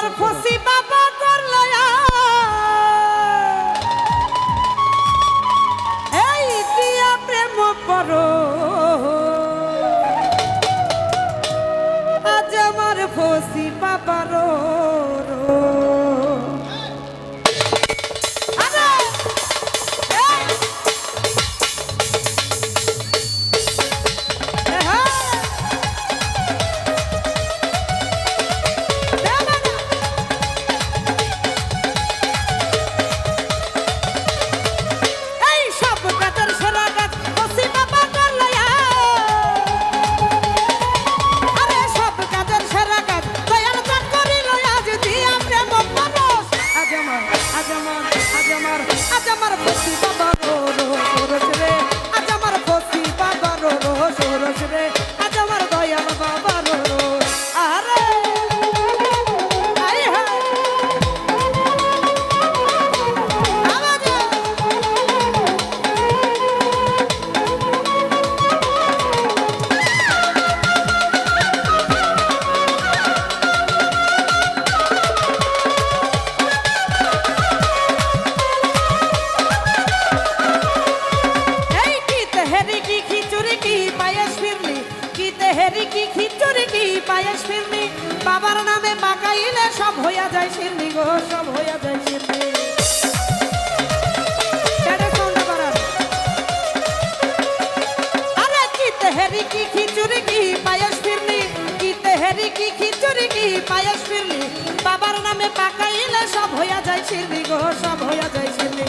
আমার ফসি বাবা করলো এই দিয়া প্রেম করো আজ আমার ফসি বাবারো বাবার নামে পাকাইলে সব হইয়া যায় শিরনি গো সব হইয়া যায় শিরনি আরে কি তেহেরি কি খিচুড়ি কি পায়েস ফিরনি কি তেহেরি কি খিচুড়ি কি পায়েস ফিরনি বাবার নামে পাকাইলে সব হইয়া যায় শিরনি গো সব হইয়া যায় শিরনি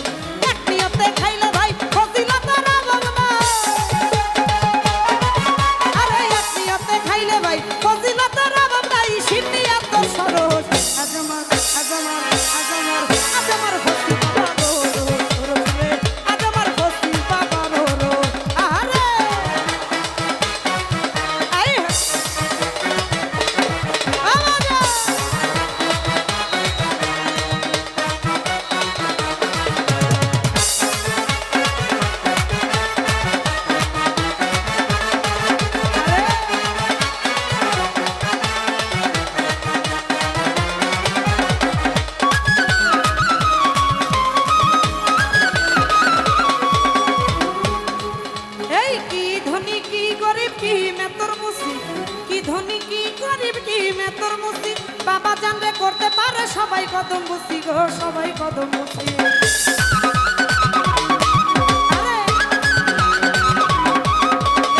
এক নিয়তে খাইলে ভাই ফজিলত রাবল না আরে এক নিয়তে খাইলে ভাই ফজিলত রাবল নাই শিরনি এত সরস আজ আমার ফসি বাবা রো রে আজ আমার ফসি বাবা রো আরে আই আমাজা বাবা জানলে করতে পারে সবাই কদম বুঝি গো সবাই কদম বুঝি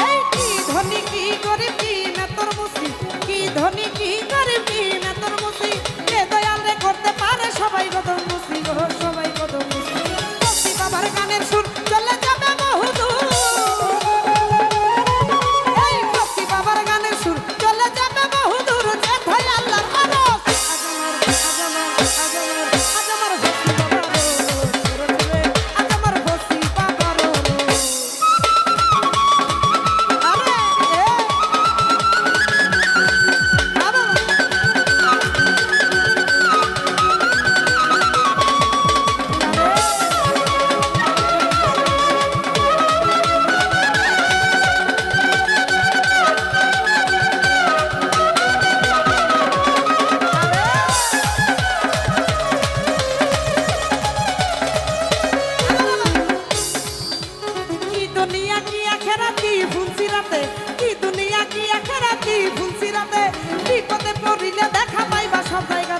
এই কি ধনী কি গরিব কি মেতর মুসি কি ধনী কি গরিব কি মেতর মুসি কে দয়াল রে করতে পারে সবাই কদম বুঝি গো সবাই কদম বুঝি ফসি বাবার গানের সুর চলে যাবে বহুদূর এই ফসি বাবার গানের সুর চলে যাবে বহুদূর যে ভাই আল্লাহর বিপদে পড়িলে দেখা পাইবা সব জায়গা